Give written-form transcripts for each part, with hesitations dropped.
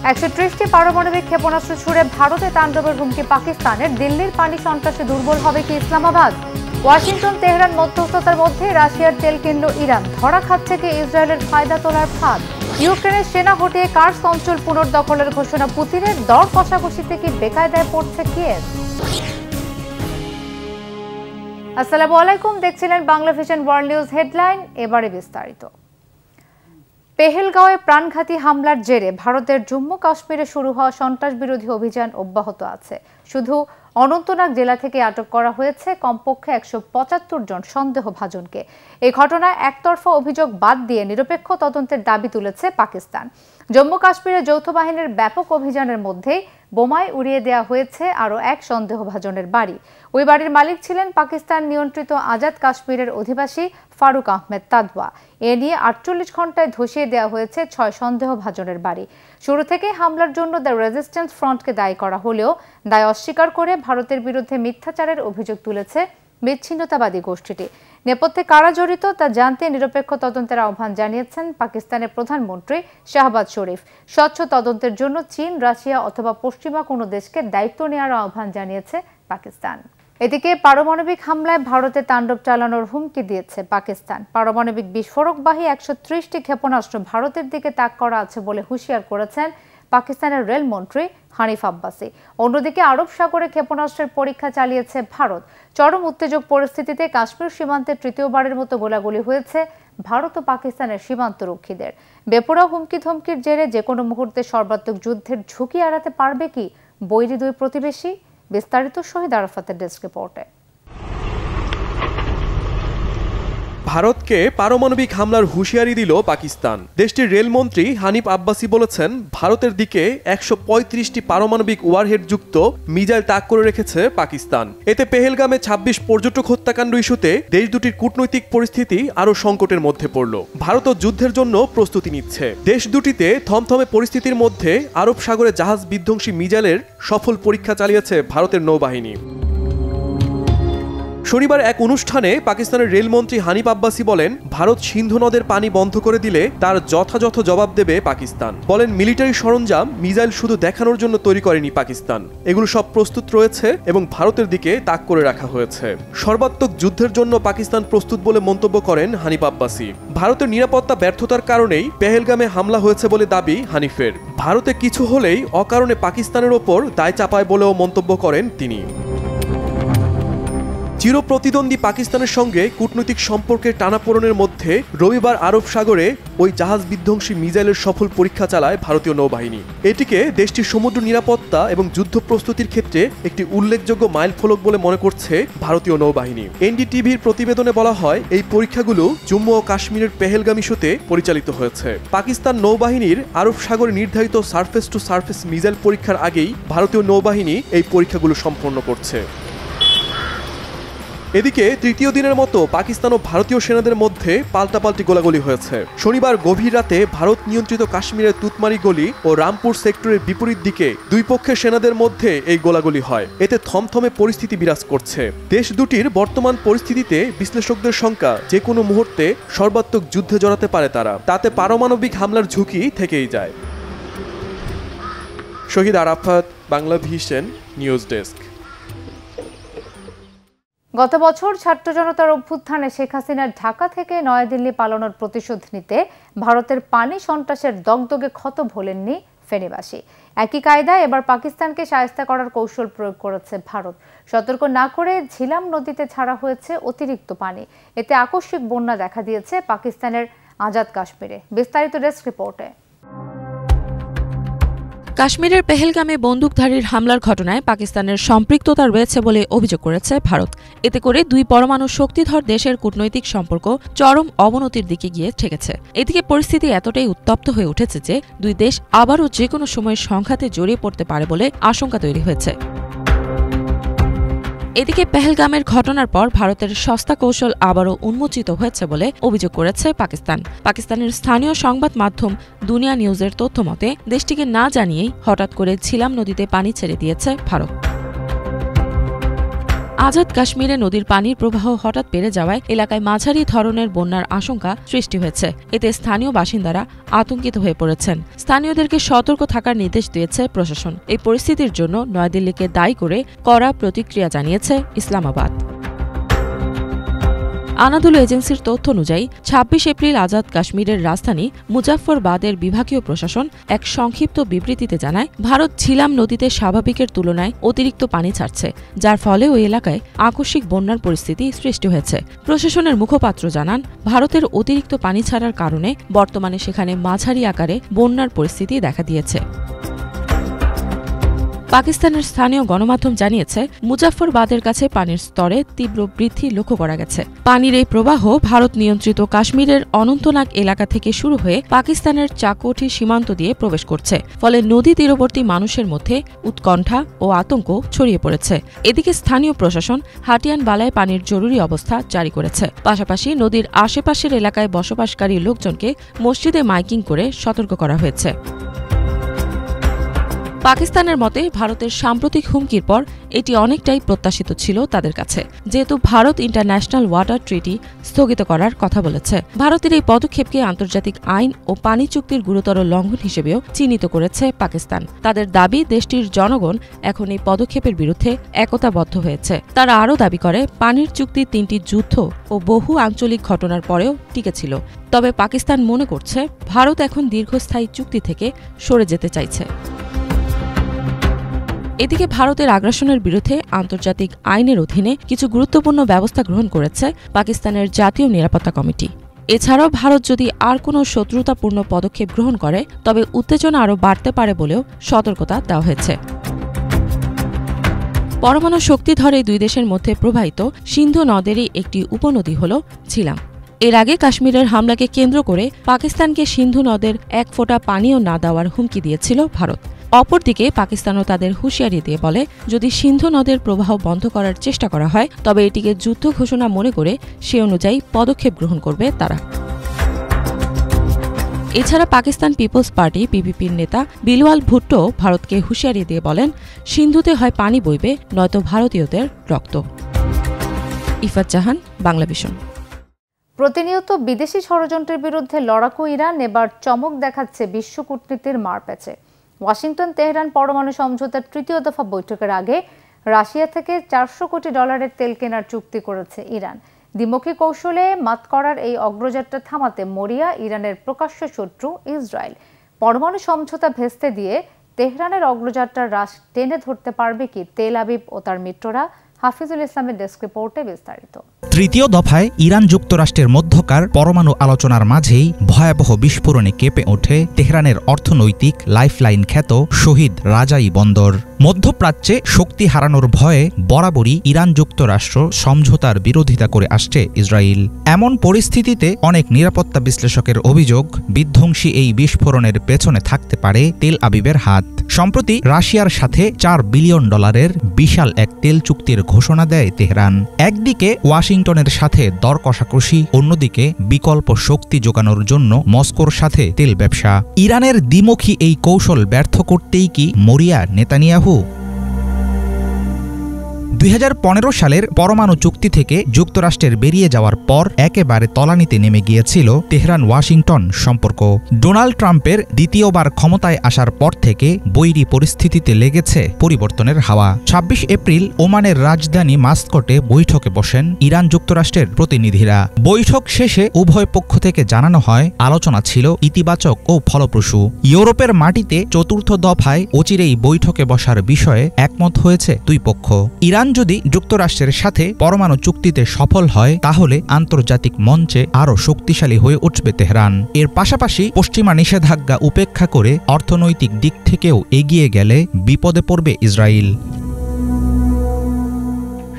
130টি পারমাণবিক ক্ষেপণাস্ত্র ছুড়ে ভারতে তাণ্ডবের হুমকি পাকিস্তানের। দিল্লির পানি সন্ত্রাসে দুর্বল হবে কি ইসলামাবাদ? ওয়াশিংটন তেহরান মধ্যস্থতার মধ্যে রাশিয়ার তেল কিনল ইরান। ধরা খাচ্ছে কি ইসরায়েলের ফায়দা তোলার ফাঁদ? ইউক্রেনের সেনা হটিয়ে কার্স অঞ্চল পুনর্দখলের ঘোষণা পুতিনের। দর কষাকষিতে কি বেকায়দায় পড়ছে কিয়েভ? আসসালামু আলাইকুম, দেখছিলেন Bangla vision world news headline. এবারে বিস্তারিত। পেহেলগাঁওয়ে প্রাণঘাতী হামলার জেরে ভারতের জম্মু কাশ্মীরে শুরু হওয়া সন্ত্রাস বিরোধী অভিযান অব্যাহত আছে। শুধু অনন্তনাগ জেলা থেকে আটক করা হয়েছে কমপক্ষে 175 জন সন্দেহভাজনকে। এই ঘটনায় একতরফা অভিযোগ বাদ দিয়ে নিরপেক্ষ তদন্তের দাবি তুলেছে পাকিস্তান। জম্মু কাশ্মীরে যৌথ বাহিনীর ব্যাপক অভিযানের মধ্যেই বোমায় উড়িয়ে দেওয়া হয়েছে আরও এক সন্দেহভাজনের বাড়ি। ওই বাড়ির মালিক ছিলেন পাকিস্তান নিয়ন্ত্রিত আজাদ কাশ্মীরের অধিবাসী ফারুক আহমেদ তাদওয়া। এ নিয়ে 48 ঘন্টায় ধসিয়ে দেওয়া হয়েছে 6 সন্দেহভাজনের বাড়ি। শুরু থেকে হামলার জন্য দ্য রেজিস্ট্যান্স ফ্রন্টকে দায়ী করা হলেও দায় অস্বীকার করে ভারতের বিরুদ্ধে মিথ্যাচারের অভিযোগ তুলেছে বিচ্ছিন্নতাবাদী গোষ্ঠীটি। নেপথ্যে কারা জড়িত তা জানতে নিরপেক্ষ তদন্তের আহ্বান জানিয়েছেন পাকিস্তানের প্রধানমন্ত্রী শাহবাজ শরীফ। স্বচ্ছ তদন্তের জন্য চীন, রাশিয়া অথবা পশ্চিমা কোনো দেশকে দায়িত্ব নেওয়ার আহ্বান জানিয়েছে পাকিস্তান। এদিকে পারমাণবিক হামলায় ভারতে তাণ্ডব চালানোর হুমকি দিয়েছে পাকিস্তান। পারমাণবিক বিস্ফোরকবাহী 130টি ক্ষেপণাস্ত্র ভারতের দিকে তাক করা আছে বলে হুঁশিয়ার করেছেন পাকিস্তানের রেলমন্ত্রী হানিফ আব্বাসি। অন্যদিকে আরব সাগরে ক্ষেপণাস্ত্রের পরীক্ষা চালিয়েছে ভারত। চরম উত্তেজক পরিস্থিতিতে কাশ্মীর সীমান্তে তৃতীয়বারের মতো গোলাগুলি হয়েছে ভারত ও পাকিস্তানের সীমান্তরক্ষীদের। বেপরোয়া হুমকি ধমকির জেরে যে কোনো মুহূর্তে সর্বাত্মক যুদ্ধের ঝুঁকি এড়াতে পারবে কি বৈরী দুই প্রতিবেশী? বিস্তারিত শহীদ আরাফাতের ডেস্ক রিপোর্টে। ভারতকে পারমাণবিক হামলার হুঁশিয়ারি দিল পাকিস্তান। দেশটির রেলমন্ত্রী হানিফ আব্বাসি বলেছেন, ভারতের দিকে 135টি পারমাণবিক ওয়ারহেড যুক্ত মিসাইল তাক করে রেখেছে পাকিস্তান। এতে পেহেলগামে 26 পর্যটক হত্যাকাণ্ড ইস্যুতে দেশ দুটির কূটনৈতিক পরিস্থিতি আরও সংকটের মধ্যে পড়ল। ভারতও যুদ্ধের জন্য প্রস্তুতি নিচ্ছে। দেশ দুটিতে থমথমে পরিস্থিতির মধ্যে আরব সাগরে জাহাজ বিধ্বংসী মিসাইলের সফল পরীক্ষা চালিয়েছে ভারতের নৌবাহিনী। শনিবার এক অনুষ্ঠানে পাকিস্তানের রেলমন্ত্রী হানিফ আব্বাসি বলেন, ভারত সিন্ধু নদের পানি বন্ধ করে দিলে তার যথাযথ জবাব দেবে পাকিস্তান। বলেন, মিলিটারি সরঞ্জাম মিসাইল শুধু দেখানোর জন্য তৈরি করেনি পাকিস্তান, এগুলো সব প্রস্তুত রয়েছে এবং ভারতের দিকে তাক করে রাখা হয়েছে। সর্বাত্মক যুদ্ধের জন্য পাকিস্তান প্রস্তুত বলে মন্তব্য করেন হানিফ আব্বাসি। ভারতের নিরাপত্তা ব্যর্থতার কারণেই পেহেলগামে হামলা হয়েছে বলে দাবি হানিফের। ভারতে কিছু হলেই অকারণে পাকিস্তানের ওপর দায় চাপায় বলেও মন্তব্য করেন তিনি। চিরপ্রতিদ্বন্দ্বী পাকিস্তানের সঙ্গে কূটনৈতিক সম্পর্কের টানাপোড়েনের মধ্যে রবিবার আরব সাগরে ওই জাহাজ বিধ্বংসী মিসাইলের সফল পরীক্ষা চালায় ভারতীয় নৌবাহিনী। এটিকে দেশটির সমুদ্র নিরাপত্তা এবং যুদ্ধ প্রস্তুতির ক্ষেত্রে একটি উল্লেখযোগ্য মাইলফলক বলে মনে করছে ভারতীয় নৌবাহিনী। এনডিটিভির প্রতিবেদনে বলা হয়, এই পরীক্ষাগুলো জম্মু ও কাশ্মীরের পেহেলগাম ইস্যুতে পরিচালিত হয়েছে। পাকিস্তান নৌবাহিনীর আরব সাগরে নির্ধারিত সারফেস টু সারফেস মিসাইল পরীক্ষার আগেই ভারতীয় নৌবাহিনী এই পরীক্ষাগুলো সম্পন্ন করছে। এদিকে তৃতীয় দিনের মতো পাকিস্তান ও ভারতীয় সেনাদের মধ্যে পাল্টাপাল্টি গোলাগুলি হয়েছে। শনিবার গভীর রাতে ভারত নিয়ন্ত্রিত কাশ্মীরের তুতমারি গলি ও রামপুর সেক্টরের বিপরীত দিকে দুই পক্ষের সেনাদের মধ্যে এই গোলাগুলি হয়। এতে থমথমে পরিস্থিতি বিরাজ করছে। দেশ দুটির বর্তমান পরিস্থিতিতে বিশ্লেষকদের শঙ্কা, যে কোনো মুহূর্তে সর্বাত্মক যুদ্ধে জড়াতে পারে তারা। তাতে পারমাণবিক হামলার ঝুঁকি থেকেই যায়। Shahid Arafat, Bangla Vision news desk. গত বছর ছাত্র জনতার অভ্যুত্থানে শেখ হাসিনার ঢাকা থেকে নয়াদিল্লি পালানোর প্রতিশোধ নিতে ভারতের পানি সন্ত্রাসের দগদগে ক্ষত ভোলেননি ফেনীবাসী। একই কায়দায় এবার পাকিস্তানকে শায়েস্তা করার কৌশল প্রয়োগ করেছে ভারত। সতর্ক না করে ঝিলাম নদীতে ছাড়া হয়েছে অতিরিক্ত পানি। এতে আকস্মিক বন্যা দেখা দিয়েছে পাকিস্তানের আজাদ কাশ্মীরে। বিস্তারিত ডেস্ক রিপোর্টে। কাশ্মীরের পেহেলগামে বন্দুকধারীর হামলার ঘটনায় পাকিস্তানের সম্পৃক্ততা রয়েছে বলে অভিযোগ করেছে ভারত। এতে করে দুই পরমাণু শক্তিধর দেশের কূটনৈতিক সম্পর্ক চরম অবনতির দিকে গিয়ে ঠেকেছে। এদিকে পরিস্থিতি এতটাই উত্তপ্ত হয়ে উঠেছে যে দুই দেশ আবারও যে কোনো সময় সংঘাতে জড়িয়ে পড়তে পারে বলে আশঙ্কা তৈরি হয়েছে। এদিকে পেহেলগামের ঘটনার পর ভারতের সস্তা কৌশল আবারও উন্মোচিত হয়েছে বলে অভিযোগ করেছে পাকিস্তান। পাকিস্তানের স্থানীয় সংবাদ মাধ্যম দুনিয়া নিউজের তথ্যমতে দেশটিকে না জানিয়েই হঠাৎ করে ঝিলাম নদীতে পানি ছেড়ে দিয়েছে ভারত। আজাদ কাশ্মীরে নদীর পানির প্রবাহ হঠাৎ বেড়ে যাওয়ায় এলাকায় মাঝারি ধরনের বন্যার আশঙ্কা সৃষ্টি হয়েছে। এতে স্থানীয় বাসিন্দারা আতঙ্কিত হয়ে পড়েছেন। স্থানীয়দেরকে সতর্ক থাকার নির্দেশ দিয়েছে প্রশাসন। এই পরিস্থিতির জন্য নয়াদিল্লিকে দায়ী করে কড়া প্রতিক্রিয়া জানিয়েছে ইসলামাবাদ। আনাদুলু এজেন্সির তথ্য অনুযায়ী ২৬ এপ্রিল আজাদ কাশ্মীরের রাজধানী মুজাফফরবাদের বিভাগীয় প্রশাসন এক সংক্ষিপ্ত বিবৃতিতে জানায়, ভারত ঝিলাম নদীতে স্বাভাবিকের তুলনায় অতিরিক্ত পানি ছাড়ছে, যার ফলে ওই এলাকায় আকস্মিক বন্যার পরিস্থিতি সৃষ্টি হয়েছে। প্রশাসনের মুখপাত্র জানান, ভারতের অতিরিক্ত পানি ছাড়ার কারণে বর্তমানে সেখানে মাঝারি আকারে বন্যার পরিস্থিতি দেখা দিয়েছে। পাকিস্তানের স্থানীয় গণমাধ্যম জানিয়েছে, মুজাফফরবাদের কাছে পানির স্তরে তীব্র বৃদ্ধি লক্ষ্য করা গেছে। পানির এই প্রবাহ ভারত নিয়ন্ত্রিত কাশ্মীরের অনন্তনাগ এলাকা থেকে শুরু হয়ে পাকিস্তানের চাকোঠি সীমান্ত দিয়ে প্রবেশ করছে। ফলে নদী তীরবর্তী মানুষের মধ্যে উৎকণ্ঠা ও আতঙ্ক ছড়িয়ে পড়েছে। এদিকে স্থানীয় প্রশাসন হাটিয়ান বালায় পানির জরুরি অবস্থা জারি করেছে। পাশাপাশি নদীর আশেপাশের এলাকায় বসবাসকারী লোকজনকে মসজিদে মাইকিং করে সতর্ক করা হয়েছে। পাকিস্তানের মতে ভারতের সাম্প্রতিক হুমকির পর এটি অনেকটাই প্রত্যাশিত ছিল তাদের কাছে, যেহেতু ভারত ইন্টারন্যাশনাল ওয়াটার ট্রিটি স্থগিত করার কথা বলেছে। ভারতের এই পদক্ষেপকে আন্তর্জাতিক আইন ও পানি চুক্তির গুরুতর লঙ্ঘন হিসেবেও চিহ্নিত করেছে পাকিস্তান। তাদের দাবি, দেশটির জনগণ এখন এই পদক্ষেপের বিরুদ্ধে একতাবদ্ধ হয়েছে। তারা আরও দাবি করে, পানির চুক্তি ৩টি যুদ্ধ ও বহু আঞ্চলিক ঘটনার পরেও টিকে ছিল। তবে পাকিস্তান মনে করছে, ভারত এখন দীর্ঘস্থায়ী চুক্তি থেকে সরে যেতে চাইছে। এদিকে ভারতের আগ্রাসনের বিরুদ্ধে আন্তর্জাতিক আইনের অধীনে কিছু গুরুত্বপূর্ণ ব্যবস্থা গ্রহণ করেছে পাকিস্তানের জাতীয় নিরাপত্তা কমিটি। এছাড়াও ভারত যদি আর কোনো শত্রুতাপূর্ণ পদক্ষেপ গ্রহণ করে, তবে উত্তেজনা আরও বাড়তে পারে বলেও সতর্কতা দেওয়া হয়েছে। পরমাণু শক্তিধর এই দুই দেশের মধ্যে প্রবাহিত সিন্ধু নদেরই একটি উপনদী হল ঝিলাম। এর আগে কাশ্মীরের হামলাকে কেন্দ্র করে পাকিস্তানকে সিন্ধু নদের এক ফোঁটা পানিও না দেওয়ার হুমকি দিয়েছিল ভারত। অপরদিকে পাকিস্তানও তাদের হুঁশিয়ারি দিয়ে বলে, যদি সিন্ধু নদের প্রবাহ বন্ধ করার চেষ্টা করা হয়, তবে এটিকে যুদ্ধ ঘোষণা মনে করে সে অনুযায়ী পদক্ষেপ গ্রহণ করবে তারা। এছাড়া পাকিস্তান পিপলস পার্টি পিপিপির নেতা বিলওয়াল ভুট্টো ভারতকে হুঁশিয়ারি দিয়ে বলেন, সিন্ধুতে হয় পানি বইবে, নয়তো ভারতীয়দের রক্ত। ইফাত জাহান, বাংলাভিশন। প্রতিনিয়ত বিদেশি ষড়যন্ত্রের বিরুদ্ধে লড়াকু ইরান এবার চমক দেখাচ্ছে বিশ্ব কূটনীতির মারপ্যাচে। ওয়াশিংটন তেহরান পরমাণু সমঝোতার তৃতীয় দফা বৈঠকের আগে রাশিয়া থেকে $400 কোটি তেল কেনার চুক্তি করেছে ইরান। দ্বিমুখী কৌশলে মাত করার এই অগ্রযাত্রা থামাতে মরিয়া ইরানের প্রকাশ্য শত্রু ইসরায়েল। পরমাণু সমঝোতা ভেস্তে দিয়ে তেহরানের অগ্রযাত্রার রাশ টেনে ধরতে পারবে কি তেল আবিব ও তার মিত্ররা? হাফিজুল ইসলামের ডেস্ক রিপোর্টে বিস্তারিত। তৃতীয় দফায় ইরান যুক্তরাষ্ট্রের মধ্যকার পরমাণু আলোচনার মাঝেই ভয়াবহ বিস্ফোরণে কেঁপে ওঠে তেহরানের অর্থনৈতিক লাইফলাইন খ্যাত শহীদ রাজাই বন্দর। মধ্যপ্রাচ্যে শক্তি হারানোর ভয়ে বরাবরই ইরান যুক্তরাষ্ট্র সমঝোতার বিরোধিতা করে আসছে ইসরায়েল। এমন পরিস্থিতিতে অনেক নিরাপত্তা বিশ্লেষকের অভিযোগ, বিধ্বংসী এই বিস্ফোরণের পেছনে থাকতে পারে তেল আবিবের হাত। সম্প্রতি রাশিয়ার সাথে $4 বিলিয়ন বিশাল এক তেল চুক্তির ঘোষণা দেয় তেহরান। একদিকে ওয়াশিংটনের সাথে দর কষাকষি, অন্যদিকে বিকল্প শক্তি যোগানোর জন্য মস্কোর সাথে তেল ব্যবসা। ইরানের দ্বিমুখী এই কৌশল ব্যর্থ করতেই কি মরিয়া নেতানিয়াহু? 2015 সালের পরমাণু চুক্তি থেকে যুক্তরাষ্ট্রের বেরিয়ে যাওয়ার পর একেবারে তলানিতে নেমে গিয়েছিল তেহরান ওয়াশিংটন সম্পর্ক। ডোনাল্ড ট্রাম্পের দ্বিতীয়বার ক্ষমতায় আসার পর থেকে বৈরী পরিস্থিতিতে লেগেছে পরিবর্তনের হাওয়া। 26 এপ্রিল ওমানের রাজধানী মাস্কটে বৈঠকে বসেন ইরান যুক্তরাষ্ট্রের প্রতিনিধিরা। বৈঠক শেষে উভয় পক্ষ থেকে জানানো হয়, আলোচনা ছিল ইতিবাচক ও ফলপ্রসূ। ইউরোপের মাটিতে চতুর্থ দফায় অচিরেই বৈঠকে বসার বিষয়ে একমত হয়েছে দুই পক্ষ। ইরান যদি যুক্তরাষ্ট্রের সাথে পরমাণু চুক্তিতে সফল হয়, তাহলে আন্তর্জাতিক মঞ্চে আরও শক্তিশালী হয়ে উঠবে তেহরান। এর পাশাপাশি পশ্চিমা নিষেধাজ্ঞা উপেক্ষা করে অর্থনৈতিক দিক থেকেও এগিয়ে গেলে বিপদে পড়বে ইসরায়েল।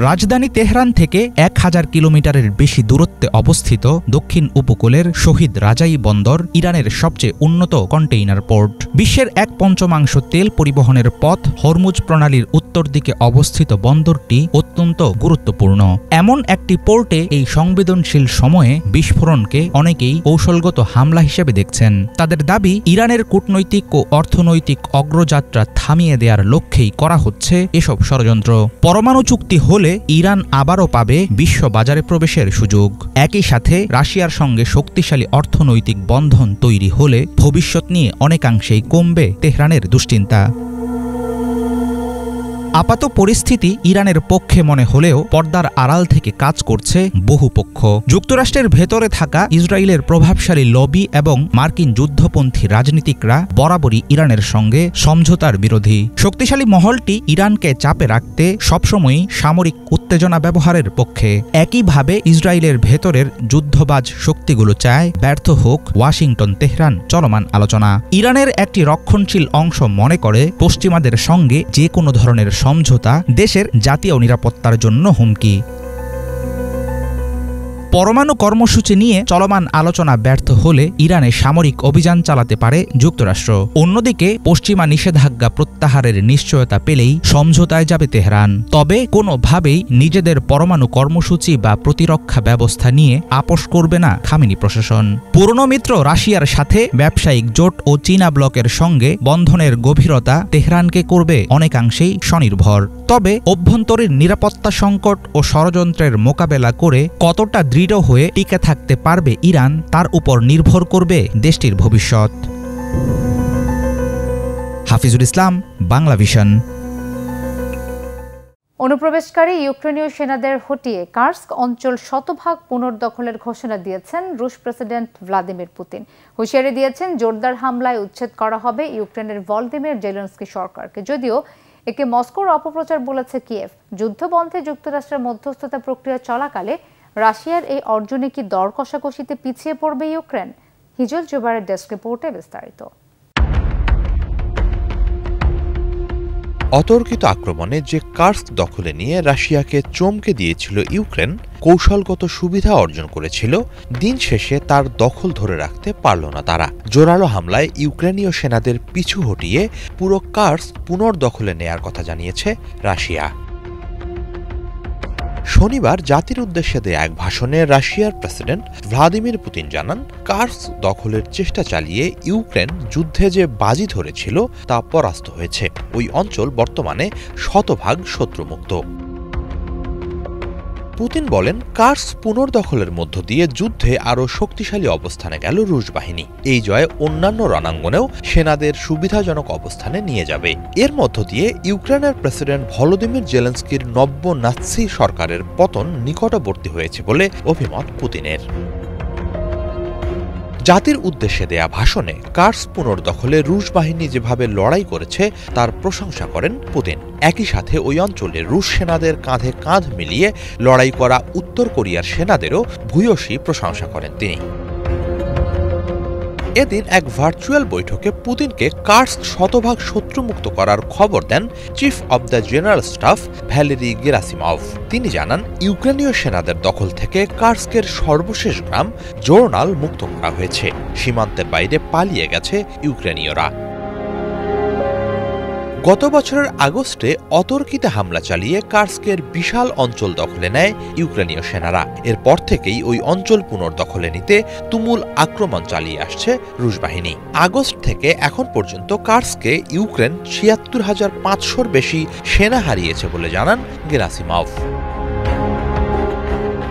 রাজধানী তেহরান থেকে 1000 কিলোমিটারের বেশি দূরত্বে অবস্থিত দক্ষিণ উপকূলের শহীদ রাজাই বন্দর ইরানের সবচেয়ে উন্নত কন্টেইনার পোর্ট। বিশ্বের 1/5 তেল পরিবহনের পথ হরমুজ প্রণালীর উত্তর দিকে অবস্থিত বন্দরটি অত্যন্ত গুরুত্বপূর্ণ। এমন একটি পোর্টে এই সংবেদনশীল সময়ে বিস্ফোরণকে অনেকেই কৌশলগত হামলা হিসেবে দেখছেন। তাদের দাবি, ইরানের কূটনৈতিক ও অর্থনৈতিক অগ্রযাত্রা থামিয়ে দেওয়ার লক্ষ্যেই করা হচ্ছে এসব ষড়যন্ত্র। পরমাণু চুক্তি হলে হলে ইরান আবারও পাবে বিশ্ব বাজারে প্রবেশের সুযোগ। একই সাথে রাশিয়ার সঙ্গে শক্তিশালী অর্থনৈতিক বন্ধন তৈরি হলে ভবিষ্যৎ নিয়ে অনেকাংশেই কমবে তেহরানের দুশ্চিন্তা। আপাত পরিস্থিতি ইরানের পক্ষে মনে হলেও পর্দার আড়াল থেকে কাজ করছে বহু পক্ষ। যুক্তরাষ্ট্রের ভেতরে থাকা ইসরায়েলের প্রভাবশালী লবি এবং মার্কিন যুদ্ধপন্থী রাজনীতিকরা বরাবরই ইরানের সঙ্গে সমঝোতার বিরোধী। শক্তিশালী মহলটি ইরানকে চাপে রাখতে সবসময়ই সামরিক উত্তেজনা ব্যবহারের পক্ষে। একইভাবে ইসরায়েলের ভেতরের যুদ্ধবাজ শক্তিগুলো চায় ব্যর্থ হোক ওয়াশিংটন তেহরান চলমান আলোচনা। ইরানের একটি রক্ষণশীল অংশ মনে করে পশ্চিমাদের সঙ্গে যে কোনো ধরনের সমঝোতা দেশের জাতীয় নিরাপত্তার জন্য হুমকি। পরমাণু কর্মসূচি নিয়ে চলমান আলোচনা ব্যর্থ হলে ইরানে সামরিক অভিযান চালাতে পারে যুক্তরাষ্ট্র। অন্যদিকে পশ্চিমা নিষেধাজ্ঞা প্রত্যাহারের নিশ্চয়তা পেলেই সমঝোতায় যাবে তেহরান। তবে কোনোভাবেই নিজেদের পরমাণু কর্মসূচি বা প্রতিরক্ষা ব্যবস্থা নিয়ে আপোষ করবে না খামেনি প্রশাসন। পুরনো মিত্র রাশিয়ার সাথে ব্যবসায়িক জোট ও চীনা ব্লকের সঙ্গে বন্ধনের গভীরতা তেহরানকে করবে অনেকাংশেই স্বনির্ভর। তবে অভ্যন্তরীণ নিরাপত্তা সংকট ও ষড়যন্ত্রের মোকাবেলা করে কতটা দৃঢ় হয়ে টিকে থাকতে পারবে ইরান তার উপর নির্ভর করবে দেশটির ভবিষ্যৎ। হাফিজুল ইসলাম, বাংলা ভিশন। অনুপ্রবেশকারী ইউক্রেনীয় সেনাদের হটিয়ে কার্স্ক অঞ্চল শতভাগ পুনর্দখলের ঘোষণা দিয়েছেন রুশ প্রেসিডেন্ট ভ্লাদিমির পুতিন। হুঁশিয়ারি দিয়েছেন জোরদার হামলায় উচ্ছেদ করা হবে ইউক্রেনের ভলোদিমির জেলেনস্কি সরকারকে। যদিও একে মস্কোর অপপ্রচার বলেছে কিয়েভ। যুদ্ধবন্ধে যুক্তরাষ্ট্রের মধ্যস্থতা প্রক্রিয়া চলাকালে রাশিয়ার এই অর্জনে কি দর কষাকষিতে পিছিয়ে পড়বে ইউক্রেন? হিজল জুবারের ডেস্ক রিপোর্টে বিস্তারিত। অতর্কিত আক্রমণে যে কার্স্ক দখলে নিয়ে রাশিয়াকে চমকে দিয়েছিল ইউক্রেন, কৌশলগত সুবিধা অর্জন করেছিল, দিন শেষে তার দখল ধরে রাখতে পারল না তারা। জোরালো হামলায় ইউক্রেনীয় সেনাদের পিছু হটিয়ে পুরো কার্স্ক পুনর্দখলে নেয়ার কথা জানিয়েছে রাশিয়া। শনিবার জাতির উদ্দেশ্যে দেয়া এক ভাষণে রাশিয়ার প্রেসিডেন্ট ভ্লাদিমির পুতিন জানান, কার্স্ক দখলের চেষ্টা চালিয়ে ইউক্রেন যুদ্ধে যে বাজি ধরেছিল তা পরাস্ত হয়েছে। ওই অঞ্চল বর্তমানে শতভাগ শত্রুমুক্ত। পুতিন বলেন, কার্স্ক পুনর্দখলের মধ্য দিয়ে যুদ্ধে আরও শক্তিশালী অবস্থানে গেল রুশ বাহিনী। এই জয় অন্যান্য রণাঙ্গনেও সেনাদের সুবিধাজনক অবস্থানে নিয়ে যাবে। এর মধ্য দিয়ে ইউক্রেনের প্রেসিডেন্ট ভলোদিমির জেলেনস্কির নব্য নাৎসি সরকারের পতন নিকটবর্তী হয়েছে বলে অভিমত পুতিনের। জাতির উদ্দেশ্যে দেয়া ভাষণে কার্স্ক পুনর্দখলে রুশ বাহিনী যেভাবে লড়াই করেছে তার প্রশংসা করেন পুতিন। একই সাথে ওই অঞ্চলে রুশ সেনাদের কাঁধে কাঁধ মিলিয়ে লড়াই করা উত্তর কোরিয়ার সেনাদেরও ভূয়সী প্রশংসা করেন তিনি। এদিন এক ভার্চুয়াল বৈঠকে পুতিনকে কার্স্ক শতভাগ শত্রুমুক্ত করার খবর দেন chief of the general staff Valery Gerasimov. তিনি জানান, ইউক্রেনীয় সেনাদের দখল থেকে কার্স্কের সর্বশেষ গ্রাম জোরনাল মুক্ত করা হয়েছে। সীমান্তের বাইরে পালিয়ে গেছে ইউক্রেনীয়রা। গত বছরের আগস্টে অতর্কিত হামলা চালিয়ে কার্স্কের বিশাল অঞ্চল দখলে নেয় ইউক্রেনীয় সেনারা। এরপর থেকেই ওই অঞ্চল পুনর্দখলে নিতে তুমুল আক্রমণ চালিয়ে আসছে রুশ বাহিনী। আগস্ট থেকে এখন পর্যন্ত কার্স্কে ইউক্রেন ৭৬,৫০০-র বেশি সেনা হারিয়েছে বলে জানান গেরাসিমভ।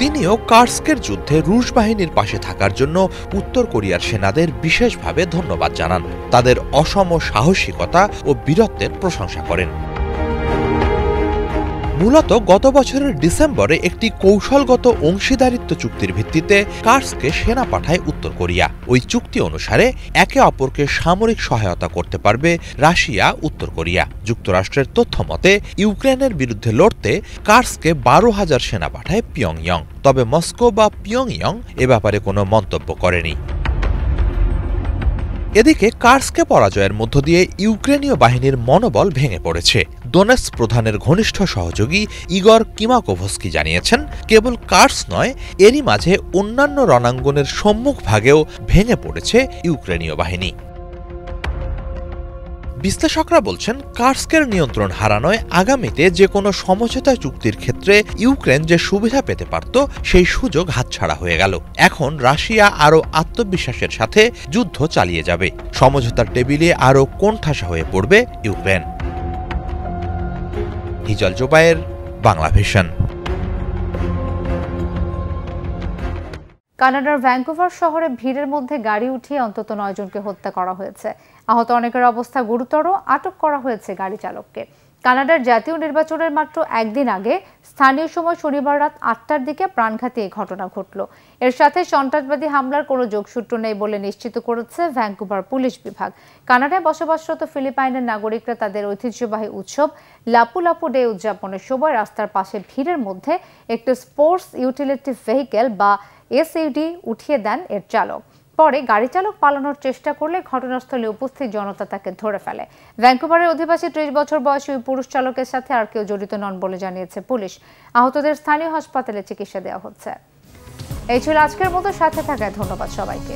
তিনিও কার্স্কের যুদ্ধে রুশ বাহিনীর পাশে থাকার জন্য উত্তর কোরিয়ার সেনাদের বিশেষভাবে ধন্যবাদ জানান। তাদের অসম সাহসিকতা ও বীরত্বের প্রশংসা করেন। মূলত গত বছরের ডিসেম্বরে একটি কৌশলগত অংশীদারিত্ব চুক্তির ভিত্তিতে কার্স্কে সেনা পাঠায় উত্তর কোরিয়া। ওই চুক্তি অনুসারে একে অপরকে সামরিক সহায়তা করতে পারবে রাশিয়া, উত্তর কোরিয়া। যুক্তরাষ্ট্রের তথ্য মতে ইউক্রেনের বিরুদ্ধে লড়তে কার্স্কে ১২,০০০ সেনা পাঠায় পিয়ংইয়ং। তবে মস্কো বা পিয়ংইয়ং এ ব্যাপারে কোনো মন্তব্য করেনি। এদিকে কার্স্কে পরাজয়ের মধ্য দিয়ে ইউক্রেনীয় বাহিনীর মনোবল ভেঙে পড়েছে। দোনেৎস্ক প্রধানের ঘনিষ্ঠ সহযোগী ইগর কিমাকোভস্কি জানিয়েছেন, কেবল কার্স্ক নয়, এরই মাঝে অন্যান্য রণাঙ্গনের সম্মুখভাগেও ভেঙে পড়েছে ইউক্রেনীয় বাহিনী। বিশ্লেষকরা বলছেন, কার্স্কের নিয়ন্ত্রণ হারানোয় আগামীতে যে কোনো সমঝোতা চুক্তির ক্ষেত্রে ইউক্রেন যে সুবিধা পেতে পারত সেই সুযোগ হাতছাড়া হয়ে গেল। এখন রাশিয়া আরও আত্মবিশ্বাসের সাথে যুদ্ধ চালিয়ে যাবে। সমঝোতার টেবিলে আরও কোণঠাসা হয়ে পড়বে ইউক্রেন। হিজল জুবায়ের, বাংলাভিশন। কানাডার ভ্যাঙ্কুভার শহরে ভিড়ের মধ্যে গাড়ি উঠিয়ে অন্তত 9 জনকে হত্যা করা হয়েছে। আহত অনেকের অবস্থা গুরুতর। আটক করা হয়েছে গাড়ি চালককে। কানাডার জাতীয় নির্বাচনের মাত্র একদিন আগে স্থানীয় সময় শনিবার রাত 8টার দিকে প্রাণঘাতী এই ঘটনা ঘটল। এর সাথে সন্ত্রাসবাদী হামলার কোনো যোগসূত্র নেই বলে নিশ্চিত করেছে ভ্যাঙ্কুভার পুলিশ বিভাগ। কানাডায় বসবাসরত ফিলিপাইনের নাগরিকরা তাদের ঐতিহ্যবাহী উৎসব লাপু লাপু ডে উদযাপনের সময় রাস্তার পাশে ভিড়ের মধ্যে একটি স্পোর্টস ইউটিলিটি ভেহিকেল বা এসইউডি উঠিয়ে দেন এর চালক। পরে গাড়ি চালক পালানোর চেষ্টা করলে ঘটনাস্থলে উপস্থিত জনতা তাকে ধরে ফেলে। ভ্যাঙ্কুভারের অধিবাসী 30 বছর বয়সী ওই পুরুষ চালকের সাথে আর কেউ জড়িত নন বলে জানিয়েছে পুলিশ। আহতদের স্থানীয় হাসপাতালে চিকিৎসা দেওয়া হচ্ছে। এই ছিল আজকের মতো। সাথে থাকায় ধন্যবাদ সবাইকে।